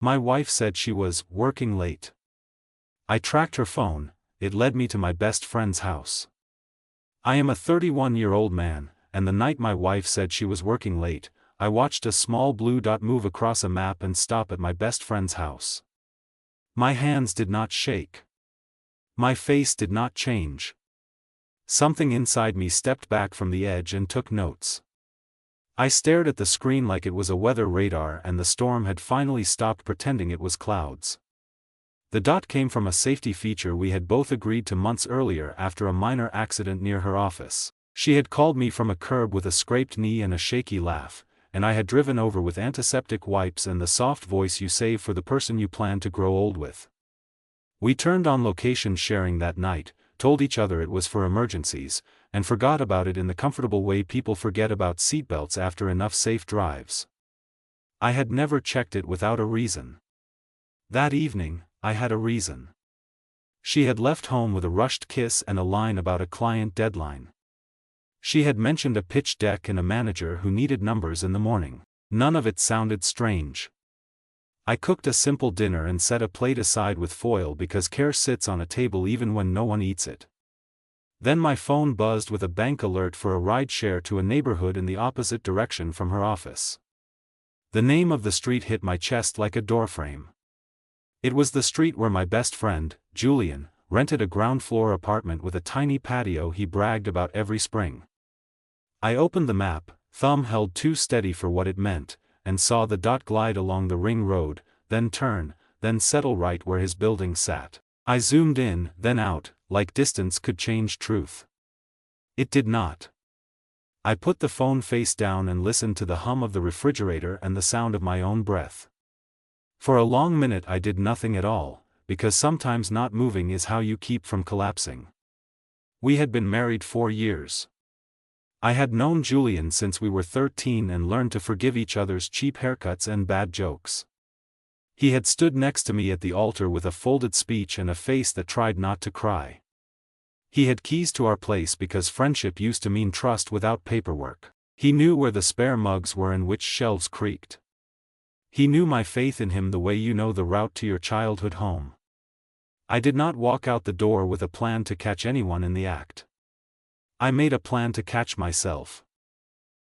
My wife said she was working late. I tracked her phone, it led me to my best friend's house. I am a 31-year-old man, and the night my wife said she was working late, I watched a small blue dot move across a map and stop at my best friend's house. My hands did not shake. My face did not change. Something inside me stepped back from the edge and took notes. I stared at the screen like it was a weather radar and the storm had finally stopped pretending it was clouds. The dot came from a safety feature we had both agreed to months earlier after a minor accident near her office. She had called me from a curb with a scraped knee and a shaky laugh, and I had driven over with antiseptic wipes and the soft voice you save for the person you plan to grow old with. We turned on location sharing that night, told each other it was for emergencies, and forgot about it in the comfortable way people forget about seatbelts after enough safe drives. I had never checked it without a reason. That evening, I had a reason. She had left home with a rushed kiss and a line about a client deadline. She had mentioned a pitch deck and a manager who needed numbers in the morning. None of it sounded strange. I cooked a simple dinner and set a plate aside with foil because care sits on a table even when no one eats it. Then my phone buzzed with a bank alert for a ride share to a neighborhood in the opposite direction from her office. The name of the street hit my chest like a doorframe. It was the street where my best friend, Julian, rented a ground-floor apartment with a tiny patio he bragged about every spring. I opened the map, thumb held too steady for what it meant, and saw the dot glide along the ring road, then turn, then settle right where his building sat. I zoomed in, then out, like distance could change truth. It did not. I put the phone face down and listened to the hum of the refrigerator and the sound of my own breath. For a long minute I did nothing at all, because sometimes not moving is how you keep from collapsing. We had been married 4 years. I had known Julian since we were 13 and learned to forgive each other's cheap haircuts and bad jokes. He had stood next to me at the altar with a folded speech and a face that tried not to cry. He had keys to our place because friendship used to mean trust without paperwork. He knew where the spare mugs were and which shelves creaked. He knew my faith in him the way you know the route to your childhood home. I did not walk out the door with a plan to catch anyone in the act. I made a plan to catch myself.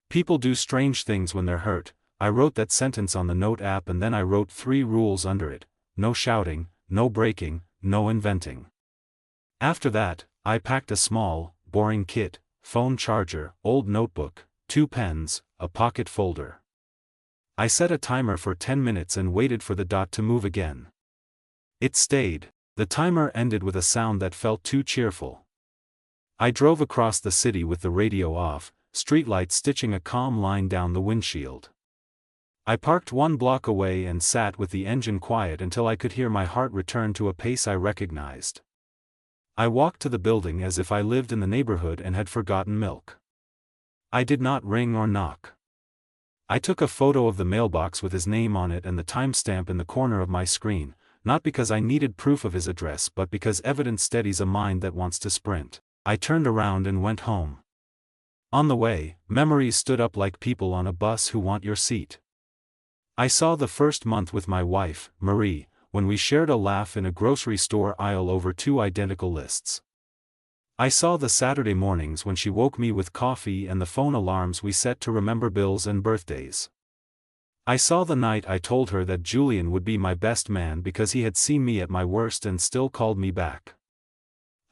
People do strange things when they're hurt. I wrote that sentence on the note app and then I wrote 3 rules under it: no shouting, no breaking, no inventing. After that, I packed a small, boring kit, phone charger, old notebook, 2 pens, a pocket folder. I set a timer for 10 minutes and waited for the dot to move again. It stayed. The timer ended with a sound that felt too cheerful. I drove across the city with the radio off, streetlights stitching a calm line down the windshield. I parked 1 block away and sat with the engine quiet until I could hear my heart return to a pace I recognized. I walked to the building as if I lived in the neighborhood and had forgotten milk. I did not ring or knock. I took a photo of the mailbox with his name on it and the timestamp in the corner of my screen, not because I needed proof of his address but because evidence steadies a mind that wants to sprint. I turned around and went home. On the way, memories stood up like people on a bus who want your seat. I saw the first month with my wife, Marie, when we shared a laugh in a grocery store aisle over 2 identical lists. I saw the Saturday mornings when she woke me with coffee and the phone alarms we set to remember bills and birthdays. I saw the night I told her that Julian would be my best man because he had seen me at my worst and still called me back.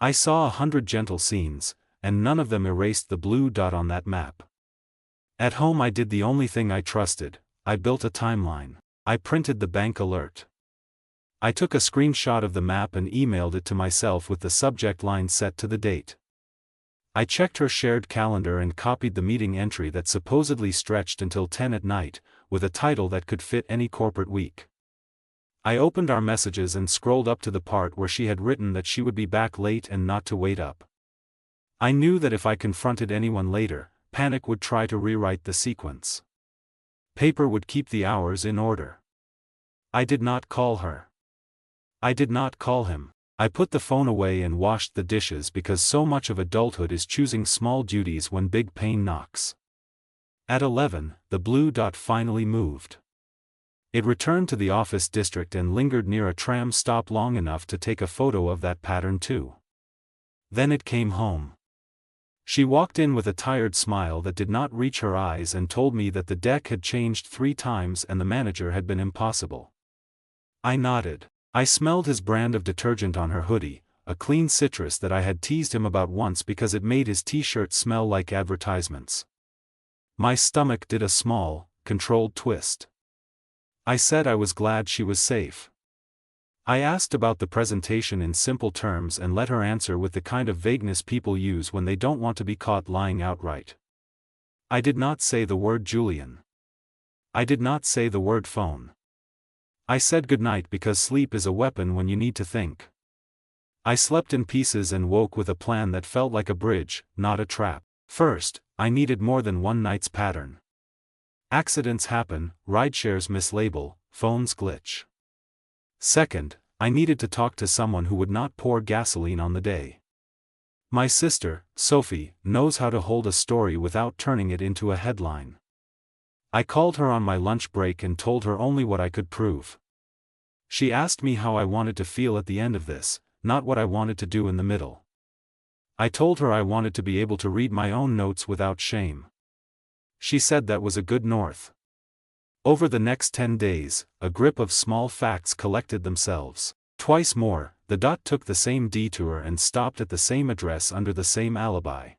I saw 100 gentle scenes, and none of them erased the blue dot on that map. At home I did the only thing I trusted: I built a timeline. I printed the bank alert. I took a screenshot of the map and emailed it to myself with the subject line set to the date. I checked her shared calendar and copied the meeting entry that supposedly stretched until 10 at night, with a title that could fit any corporate week. I opened our messages and scrolled up to the part where she had written that she would be back late and not to wait up. I knew that if I confronted anyone later, panic would try to rewrite the sequence. Paper would keep the hours in order. I did not call her. I did not call him. I put the phone away and washed the dishes because so much of adulthood is choosing small duties when big pain knocks. At 11, the blue dot finally moved. It returned to the office district and lingered near a tram stop long enough to take a photo of that pattern too. Then it came home. She walked in with a tired smile that did not reach her eyes and told me that the deck had changed 3 times and the manager had been impossible. I nodded. I smelled his brand of detergent on her hoodie, a clean citrus that I had teased him about once because it made his t-shirt smell like advertisements. My stomach did a small, controlled twist. I said I was glad she was safe. I asked about the presentation in simple terms and let her answer with the kind of vagueness people use when they don't want to be caught lying outright. I did not say the word Julian. I did not say the word phone. I said goodnight because sleep is a weapon when you need to think. I slept in pieces and woke with a plan that felt like a bridge, not a trap. First, I needed more than one night's pattern. Accidents happen, rideshares mislabel, phones glitch. Second, I needed to talk to someone who would not pour gasoline on the day. My sister, Sophie, knows how to hold a story without turning it into a headline. I called her on my lunch break and told her only what I could prove. She asked me how I wanted to feel at the end of this, not what I wanted to do in the middle. I told her I wanted to be able to read my own notes without shame. She said that was a good north. Over the next 10 days, a grip of small facts collected themselves. Twice more, the dot took the same detour and stopped at the same address under the same alibi.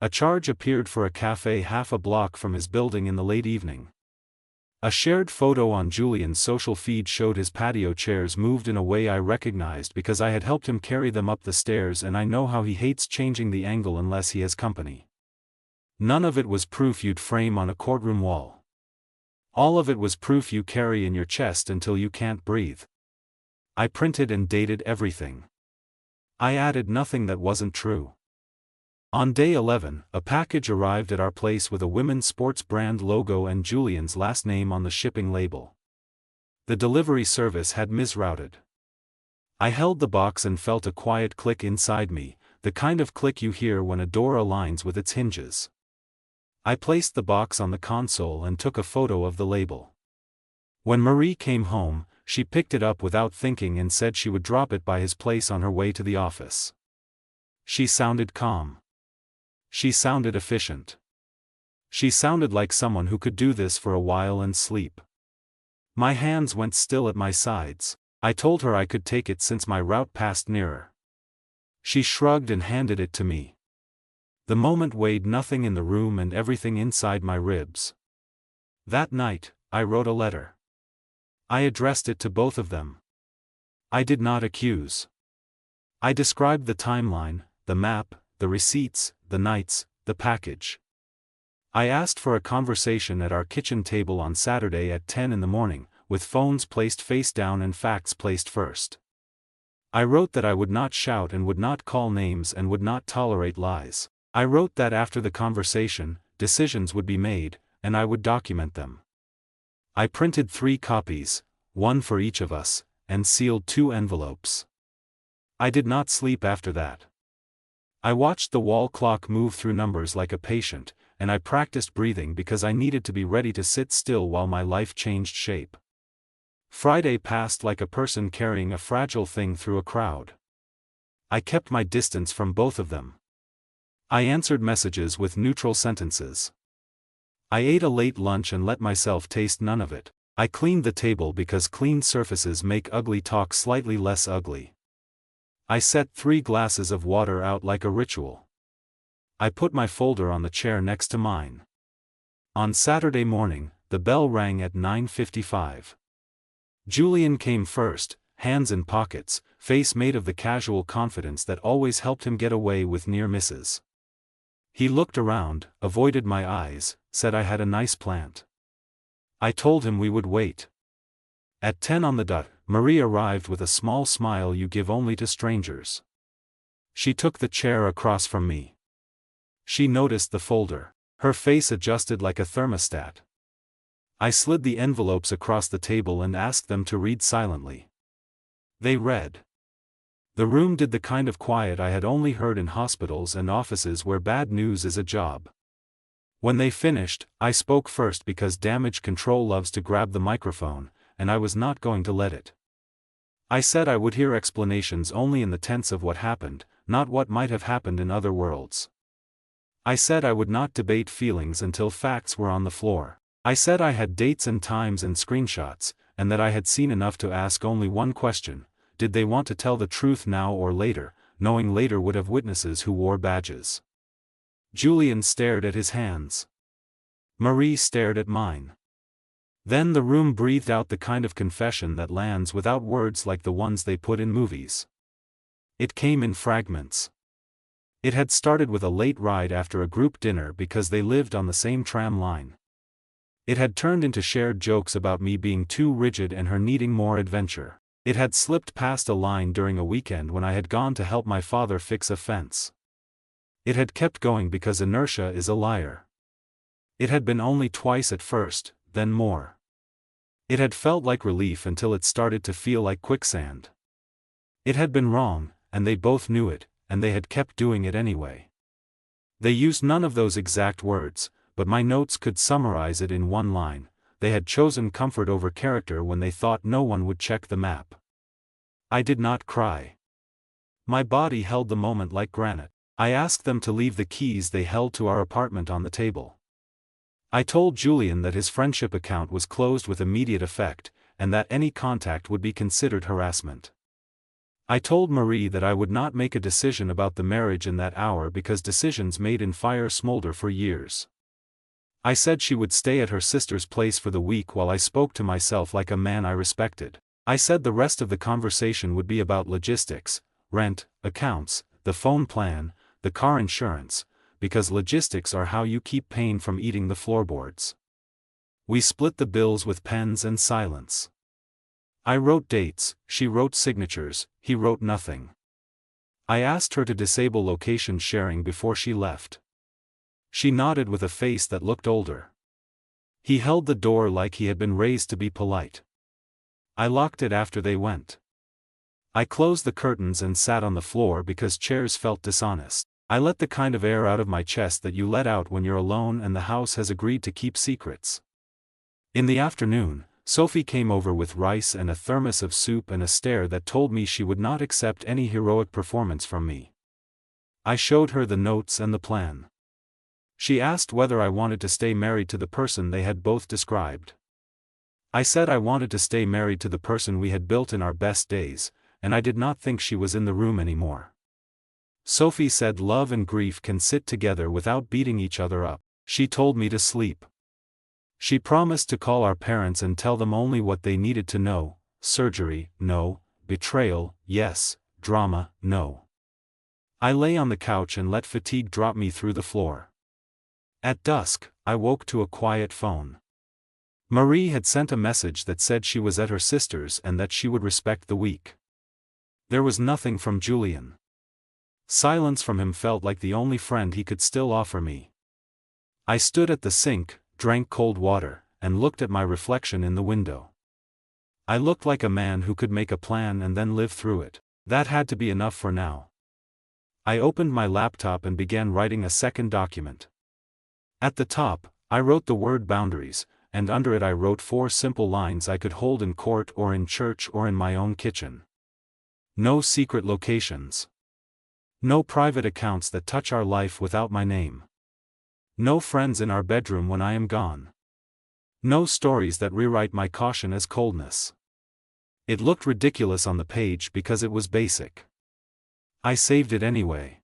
A charge appeared for a cafe half a block from his building in the late evening. A shared photo on Julian's social feed showed his patio chairs moved in a way I recognized because I had helped him carry them up the stairs, and I know how he hates changing the angle unless he has company. None of it was proof you'd frame on a courtroom wall. All of it was proof you carry in your chest until you can't breathe. I printed and dated everything. I added nothing that wasn't true. On day 11, a package arrived at our place with a women's sports brand logo and Julian's last name on the shipping label. The delivery service had misrouted. I held the box and felt a quiet click inside me, the kind of click you hear when a door aligns with its hinges. I placed the box on the console and took a photo of the label. When Marie came home, she picked it up without thinking and said she would drop it by his place on her way to the office. She sounded calm. She sounded efficient. She sounded like someone who could do this for a while and sleep. My hands went still at my sides. I told her I could take it since my route passed nearer. She shrugged and handed it to me. The moment weighed nothing in the room and everything inside my ribs. That night, I wrote a letter. I addressed it to both of them. I did not accuse. I described the timeline, the map, the receipts, the nights, the package. I asked for a conversation at our kitchen table on Saturday at 10 in the morning, with phones placed face down and facts placed first. I wrote that I would not shout and would not call names and would not tolerate lies. I wrote that after the conversation, decisions would be made, and I would document them. I printed 3 copies, one for each of us, and sealed 2 envelopes. I did not sleep after that. I watched the wall clock move through numbers like a patient, and I practiced breathing because I needed to be ready to sit still while my life changed shape. Friday passed like a person carrying a fragile thing through a crowd. I kept my distance from both of them. I answered messages with neutral sentences. I ate a late lunch and let myself taste none of it. I cleaned the table because clean surfaces make ugly talk slightly less ugly. I set 3 glasses of water out like a ritual. I put my folder on the chair next to mine. On Saturday morning, the bell rang at 9:55. Julian came first, hands in pockets, face made of the casual confidence that always helped him get away with near misses. He looked around, avoided my eyes, said I had a nice plant. I told him we would wait. At 10 on the dot, Marie arrived with a small smile you give only to strangers. She took the chair across from me. She noticed the folder. Her face adjusted like a thermostat. I slid the envelopes across the table and asked them to read silently. They read. The room did the kind of quiet I had only heard in hospitals and offices where bad news is a job. When they finished, I spoke first because damage control loves to grab the microphone, and I was not going to let it. I said I would hear explanations only in the tense of what happened, not what might have happened in other worlds. I said I would not debate feelings until facts were on the floor. I said I had dates and times and screenshots, and that I had seen enough to ask only one question: did they want to tell the truth now or later, knowing later would have witnesses who wore badges. Julian stared at his hands. Marie stared at mine. Then the room breathed out the kind of confession that lands without words like the ones they put in movies. It came in fragments. It had started with a late ride after a group dinner because they lived on the same tram line. It had turned into shared jokes about me being too rigid and her needing more adventure. It had slipped past a line during a weekend when I had gone to help my father fix a fence. It had kept going because inertia is a liar. It had been only twice at first, then more. It had felt like relief until it started to feel like quicksand. It had been wrong, and they both knew it, and they had kept doing it anyway. They used none of those exact words, but my notes could summarize it in one line: they had chosen comfort over character when they thought no one would check the map. I did not cry. My body held the moment like granite. I asked them to leave the keys they held to our apartment on the table. I told Julian that his friendship account was closed with immediate effect, and that any contact would be considered harassment. I told Marie that I would not make a decision about the marriage in that hour because decisions made in fire smolder for years. I said she would stay at her sister's place for the week while I spoke to myself like a man I respected. I said the rest of the conversation would be about logistics, rent, accounts, the phone plan, the car insurance, because logistics are how you keep pain from eating the floorboards. We split the bills with pens and silence. I wrote dates, she wrote signatures, he wrote nothing. I asked her to disable location sharing before she left. She nodded with a face that looked older. He held the door like he had been raised to be polite. I locked it after they went. I closed the curtains and sat on the floor because chairs felt dishonest. I let the kind of air out of my chest that you let out when you're alone and the house has agreed to keep secrets. In the afternoon, Sophie came over with rice and a thermos of soup and a stare that told me she would not accept any heroic performance from me. I showed her the notes and the plan. She asked whether I wanted to stay married to the person they had both described. I said I wanted to stay married to the person we had built in our best days, and I did not think she was in the room anymore. Sophie said love and grief can sit together without beating each other up. She told me to sleep. She promised to call our parents and tell them only what they needed to know: surgery, no; betrayal, yes; drama, no. I lay on the couch and let fatigue drop me through the floor. At dusk, I woke to a quiet phone. Marie had sent a message that said she was at her sister's and that she would respect the week. There was nothing from Julian. Silence from him felt like the only friend he could still offer me. I stood at the sink, drank cold water, and looked at my reflection in the window. I looked like a man who could make a plan and then live through it. That had to be enough for now. I opened my laptop and began writing a second document. At the top, I wrote the word boundaries, and under it I wrote 4 simple lines I could hold in court or in church or in my own kitchen. No secret locations. No private accounts that touch our life without my name. No friends in our bedroom when I am gone. No stories that rewrite my caution as coldness. It looked ridiculous on the page because it was basic. I saved it anyway.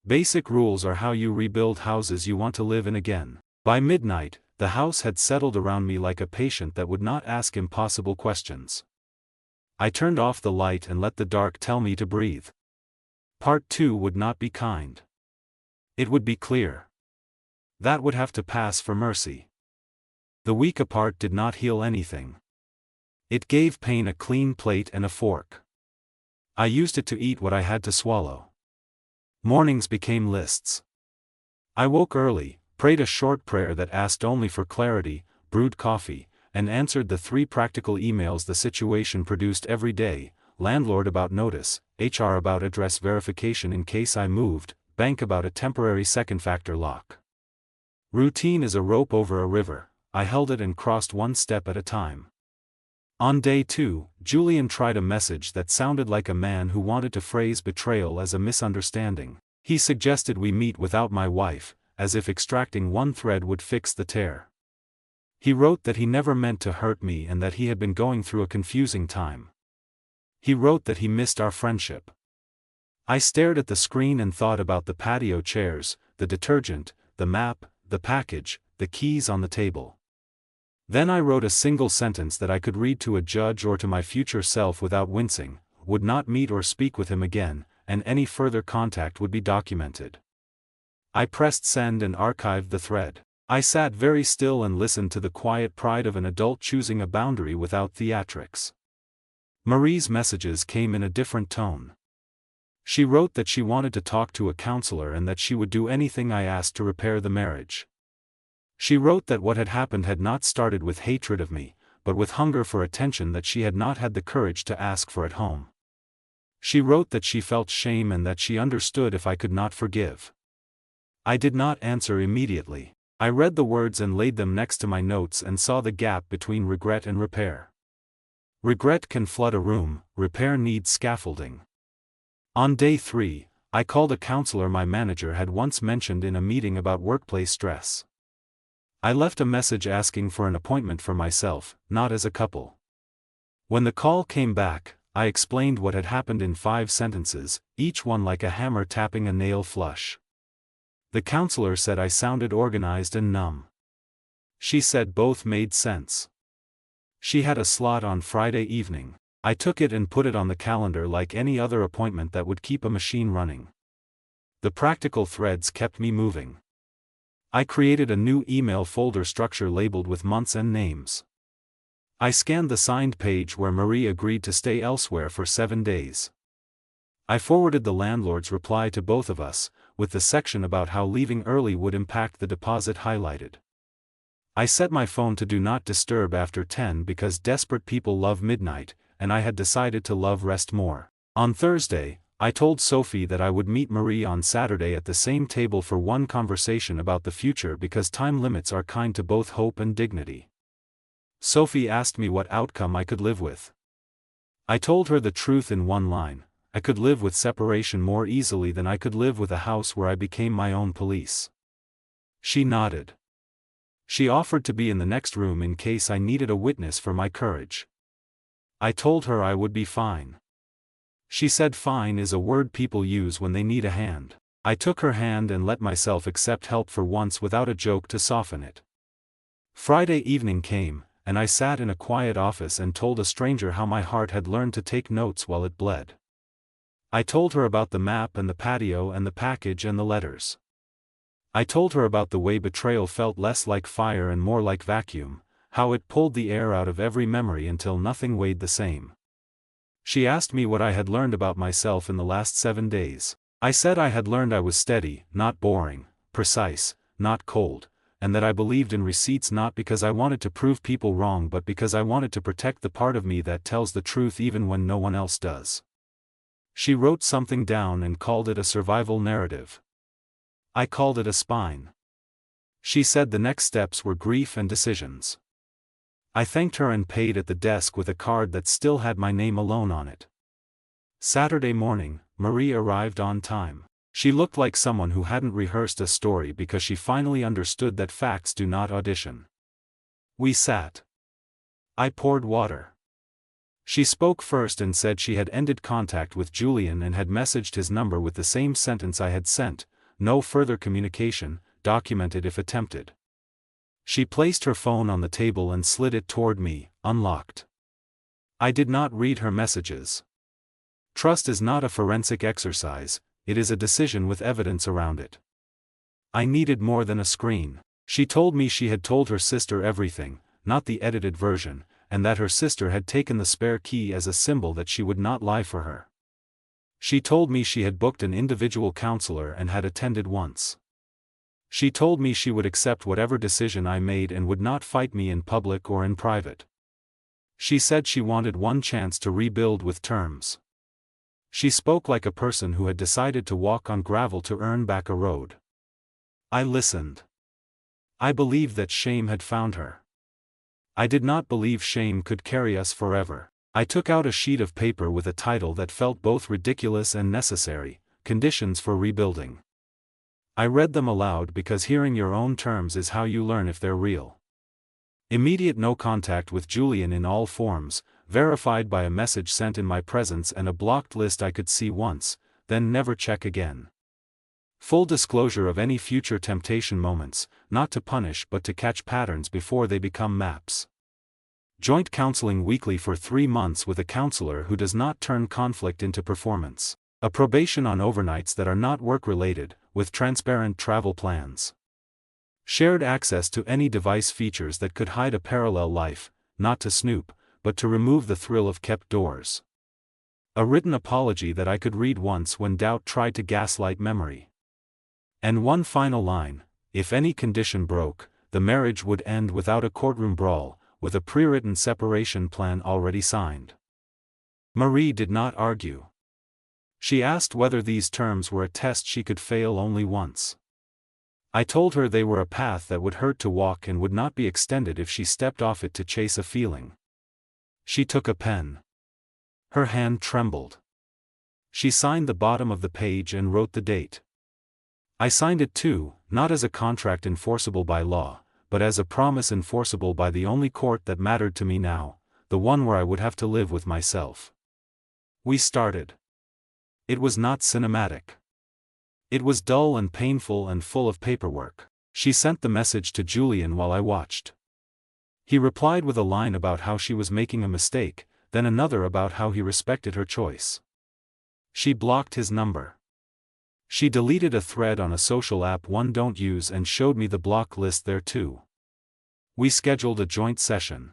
Basic rules are how you rebuild houses you want to live in again. By midnight, the house had settled around me like a patient that would not ask impossible questions. I turned off the light and let the dark tell me to breathe. Part 2 would not be kind. It would be clear. That would have to pass for mercy. The week apart did not heal anything. It gave pain a clean plate and a fork. I used it to eat what I had to swallow. Mornings became lists. I woke early, prayed a short prayer that asked only for clarity, brewed coffee, and answered the 3 practical emails the situation produced every day: landlord about notice, HR about address verification in case I moved, bank about a temporary second factor lock. Routine is a rope over a river. I held it and crossed one step at a time. On day 2, Julian tried a message that sounded like a man who wanted to phrase betrayal as a misunderstanding. He suggested we meet without my wife, as if extracting one thread would fix the tear. He wrote that he never meant to hurt me and that he had been going through a confusing time. He wrote that he missed our friendship. I stared at the screen and thought about the patio chairs, the detergent, the map, the package, the keys on the table. Then I wrote a single sentence that I could read to a judge or to my future self without wincing: would not meet or speak with him again, and any further contact would be documented. I pressed send and archived the thread. I sat very still and listened to the quiet pride of an adult choosing a boundary without theatrics. Marie's messages came in a different tone. She wrote that she wanted to talk to a counselor and that she would do anything I asked to repair the marriage. She wrote that what had happened had not started with hatred of me, but with hunger for attention that she had not had the courage to ask for at home. She wrote that she felt shame and that she understood if I could not forgive. I did not answer immediately. I read the words and laid them next to my notes and saw the gap between regret and repair. Regret can flood a room, repair needs scaffolding. On day 3, I called a counselor my manager had once mentioned in a meeting about workplace stress. I left a message asking for an appointment for myself, not as a couple. When the call came back, I explained what had happened in 5 sentences, each one like a hammer tapping a nail flush. The counselor said I sounded organized and numb. She said both made sense. She had a slot on Friday evening. I took it and put it on the calendar like any other appointment that would keep a machine running. The practical threads kept me moving. I created a new email folder structure labeled with months and names. I scanned the signed page where Marie agreed to stay elsewhere for 7 days. I forwarded the landlord's reply to both of us, with the section about how leaving early would impact the deposit highlighted. I set my phone to do not disturb after 10 because desperate people love midnight, and I had decided to love rest more. On Thursday, I told Sophie that I would meet Marie on Saturday at the same table for one conversation about the future because time limits are kind to both hope and dignity. Sophie asked me what outcome I could live with. I told her the truth in one line: I could live with separation more easily than I could live with a house where I became my own police. She nodded. She offered to be in the next room in case I needed a witness for my courage. I told her I would be fine. She said fine is a word people use when they need a hand. I took her hand and let myself accept help for once without a joke to soften it. Friday evening came, and I sat in a quiet office and told a stranger how my heart had learned to take notes while it bled. I told her about the map and the patio and the package and the letters. I told her about the way betrayal felt less like fire and more like vacuum, how it pulled the air out of every memory until nothing weighed the same. She asked me what I had learned about myself in the last 7 days. I said I had learned I was steady, not boring, precise, not cold, and that I believed in receipts not because I wanted to prove people wrong but because I wanted to protect the part of me that tells the truth even when no one else does. She wrote something down and called it a survival narrative. I called it a spine. She said the next steps were grief and decisions. I thanked her and paid at the desk with a card that still had my name alone on it. Saturday morning, Marie arrived on time. She looked like someone who hadn't rehearsed a story because she finally understood that facts do not audition. We sat. I poured water. She spoke first and said she had ended contact with Julian and had messaged his number with the same sentence I had sent: no further communication, documented if attempted. She placed her phone on the table and slid it toward me, unlocked. I did not read her messages. Trust is not a forensic exercise, it is a decision with evidence around it. I needed more than a screen. She told me she had told her sister everything, not the edited version, and that her sister had taken the spare key as a symbol that she would not lie for her. She told me she had booked an individual counselor and had attended once. She told me she would accept whatever decision I made and would not fight me in public or in private. She said she wanted one chance to rebuild with terms. She spoke like a person who had decided to walk on gravel to earn back a road. I listened. I believed that shame had found her. I did not believe shame could carry us forever. I took out a sheet of paper with a title that felt both ridiculous and necessary: Conditions for Rebuilding. I read them aloud because hearing your own terms is how you learn if they're real. Immediate no contact with Julian in all forms, verified by a message sent in my presence and a blocked list I could see once, then never check again. Full disclosure of any future temptation moments, not to punish but to catch patterns before they become maps. Joint counseling weekly for 3 months with a counselor who does not turn conflict into performance. A probation on overnights that are not work-related, with transparent travel plans. Shared access to any device features that could hide a parallel life, not to snoop, but to remove the thrill of kept doors. A written apology that I could read once when doubt tried to gaslight memory. And one final line: if any condition broke, the marriage would end without a courtroom brawl, with a pre-written separation plan already signed. Marie did not argue. She asked whether these terms were a test she could fail only once. I told her they were a path that would hurt to walk and would not be extended if she stepped off it to chase a feeling. She took a pen. Her hand trembled. She signed the bottom of the page and wrote the date. I signed it too, not as a contract enforceable by law, but as a promise enforceable by the only court that mattered to me now, the one where I would have to live with myself. We started. It was not cinematic. It was dull and painful and full of paperwork. She sent the message to Julian while I watched. He replied with a line about how she was making a mistake, then another about how he respected her choice. She blocked his number. She deleted a thread on a social app one don't use and showed me the block list there too. We scheduled a joint session.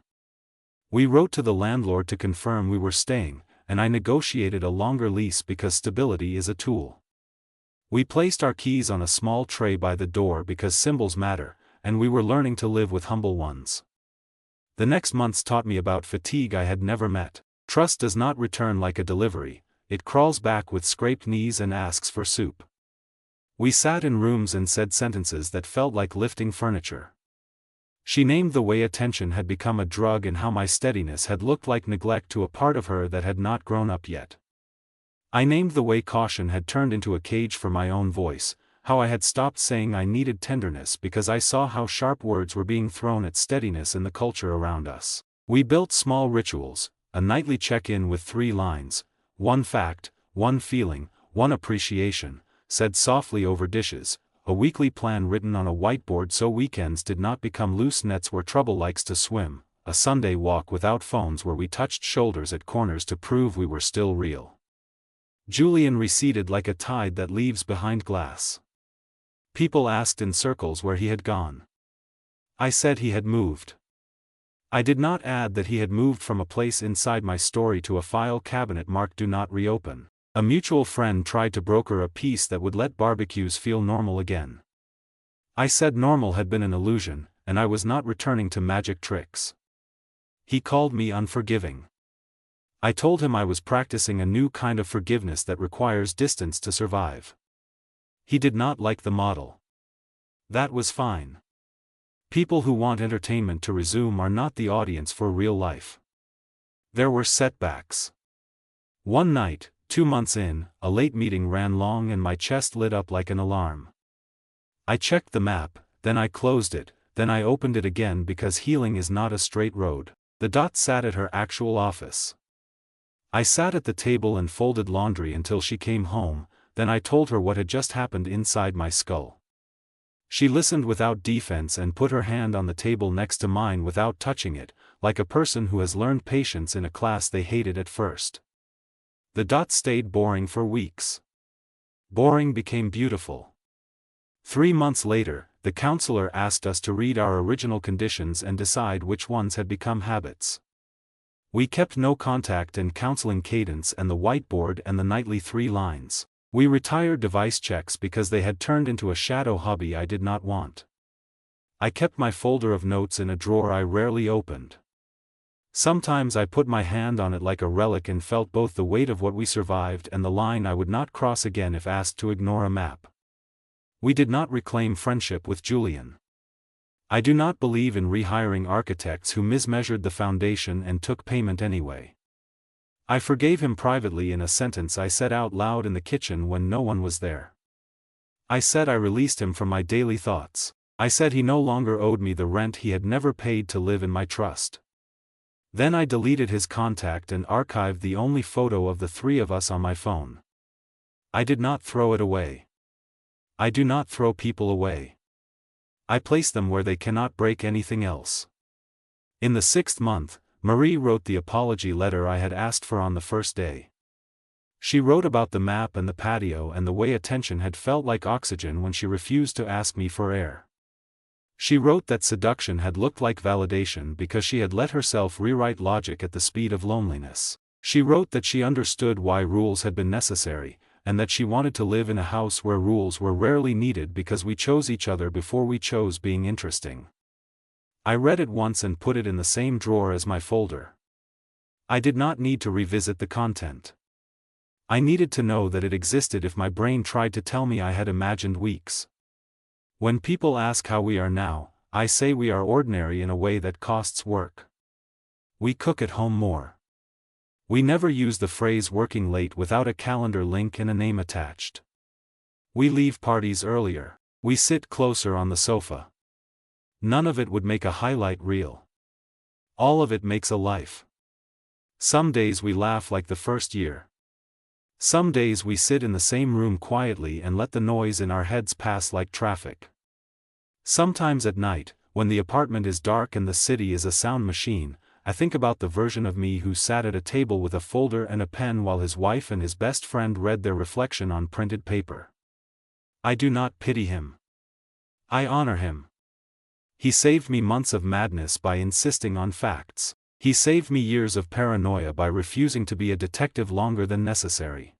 We wrote to the landlord to confirm we were staying, and I negotiated a longer lease because stability is a tool. We placed our keys on a small tray by the door because symbols matter, and we were learning to live with humble ones. The next months taught me about fatigue I had never met. Trust does not return like a delivery, it crawls back with scraped knees and asks for soup. We sat in rooms and said sentences that felt like lifting furniture. She named the way attention had become a drug and how my steadiness had looked like neglect to a part of her that had not grown up yet. I named the way caution had turned into a cage for my own voice, how I had stopped saying I needed tenderness because I saw how sharp words were being thrown at steadiness in the culture around us. We built small rituals, a nightly check-in with 3 lines, one fact, one feeling, one appreciation, said softly over dishes, a weekly plan written on a whiteboard so weekends did not become loose nets where trouble likes to swim, a Sunday walk without phones where we touched shoulders at corners to prove we were still real. Julian receded like a tide that leaves behind glass. People asked in circles where he had gone. I said he had moved. I did not add that he had moved from a place inside my story to a file cabinet marked "Do Not Reopen." A mutual friend tried to broker a peace that would let barbecues feel normal again. I said normal had been an illusion, and I was not returning to magic tricks. He called me unforgiving. I told him I was practicing a new kind of forgiveness that requires distance to survive. He did not like the model. That was fine. People who want entertainment to resume are not the audience for real life. There were setbacks. One night, 2 months in, a late meeting ran long and my chest lit up like an alarm. I checked the map, then I closed it, then I opened it again because healing is not a straight road. The dot sat at her actual office. I sat at the table and folded laundry until she came home, then I told her what had just happened inside my skull. She listened without defense and put her hand on the table next to mine without touching it, like a person who has learned patience in a class they hated at first. The dot stayed boring for weeks. Boring became beautiful. 3 months later, the counselor asked us to read our original conditions and decide which ones had become habits. We kept no contact and counseling cadence and the whiteboard and the nightly 3 lines. We retired device checks because they had turned into a shadow hobby I did not want. I kept my folder of notes in a drawer I rarely opened. Sometimes I put my hand on it like a relic and felt both the weight of what we survived and the line I would not cross again if asked to ignore a map. We did not reclaim friendship with Julian. I do not believe in rehiring architects who mismeasured the foundation and took payment anyway. I forgave him privately in a sentence I said out loud in the kitchen when no one was there. I said I released him from my daily thoughts. I said he no longer owed me the rent he had never paid to live in my trust. Then I deleted his contact and archived the only photo of the three of us on my phone. I did not throw it away. I do not throw people away. I place them where they cannot break anything else. In the 6th month, Marie wrote the apology letter I had asked for on the first day. She wrote about the map and the patio and the way attention had felt like oxygen when she refused to ask me for air. She wrote that seduction had looked like validation because she had let herself rewrite logic at the speed of loneliness. She wrote that she understood why rules had been necessary, and that she wanted to live in a house where rules were rarely needed because we chose each other before we chose being interesting. I read it once and put it in the same drawer as my folder. I did not need to revisit the content. I needed to know that it existed if my brain tried to tell me I had imagined weeks. When people ask how we are now, I say we are ordinary in a way that costs work. We cook at home more. We never use the phrase working late without a calendar link and a name attached. We leave parties earlier. We sit closer on the sofa. None of it would make a highlight reel. All of it makes a life. Some days we laugh like the first year. Some days we sit in the same room quietly and let the noise in our heads pass like traffic. Sometimes at night, when the apartment is dark and the city is a sound machine, I think about the version of me who sat at a table with a folder and a pen while his wife and his best friend read their reflection on printed paper. I do not pity him. I honor him. He saved me months of madness by insisting on facts. He saved me years of paranoia by refusing to be a detective longer than necessary.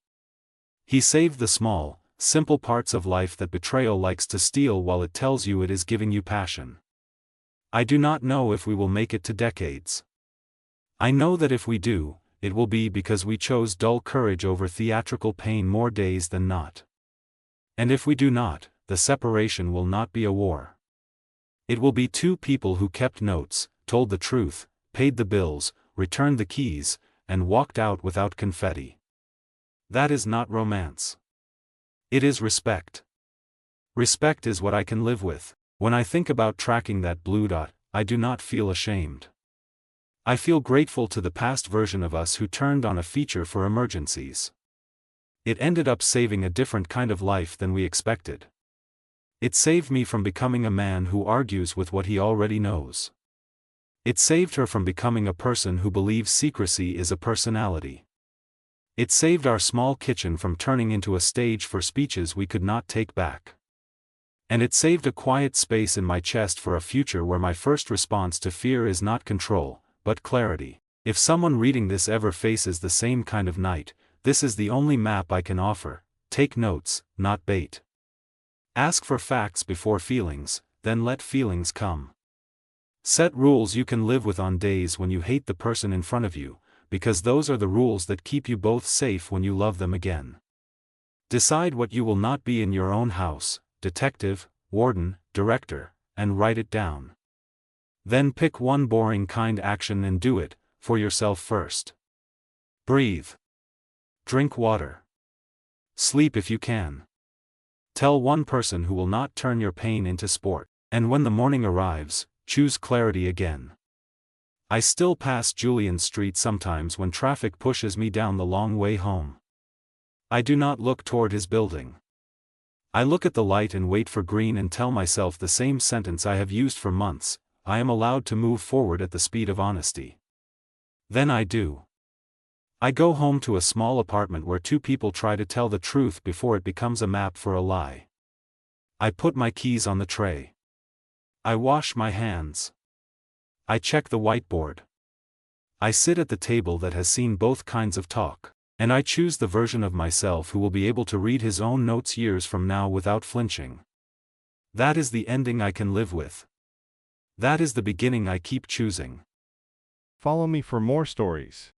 He saved the small, simple parts of life that betrayal likes to steal while it tells you it is giving you passion. I do not know if we will make it to decades. I know that if we do, it will be because we chose dull courage over theatrical pain more days than not. And if we do not, the separation will not be a war. It will be two people who kept notes, told the truth, paid the bills, returned the keys, and walked out without confetti. That is not romance. It is respect. Respect is what I can live with. When I think about tracking that blue dot, I do not feel ashamed. I feel grateful to the past version of us who turned on a feature for emergencies. It ended up saving a different kind of life than we expected. It saved me from becoming a man who argues with what he already knows. It saved her from becoming a person who believes secrecy is a personality. It saved our small kitchen from turning into a stage for speeches we could not take back. And it saved a quiet space in my chest for a future where my first response to fear is not control, but clarity. If someone reading this ever faces the same kind of night, this is the only map I can offer. Take notes, not bait. Ask for facts before feelings, then let feelings come. Set rules you can live with on days when you hate the person in front of you, because those are the rules that keep you both safe when you love them again. Decide what you will not be in your own house, detective, warden, director, and write it down. Then pick one boring kind action and do it, for yourself first. Breathe. Drink water. Sleep if you can. Tell one person who will not turn your pain into sport, and when the morning arrives, choose clarity again. I still pass Julian Street sometimes when traffic pushes me down the long way home. I do not look toward his building. I look at the light and wait for green and tell myself the same sentence I have used for months: I am allowed to move forward at the speed of honesty. Then I do. I go home to a small apartment where two people try to tell the truth before it becomes a map for a lie. I put my keys on the tray. I wash my hands. I check the whiteboard. I sit at the table that has seen both kinds of talk, and I choose the version of myself who will be able to read his own notes years from now without flinching. That is the ending I can live with. That is the beginning I keep choosing. Follow me for more stories.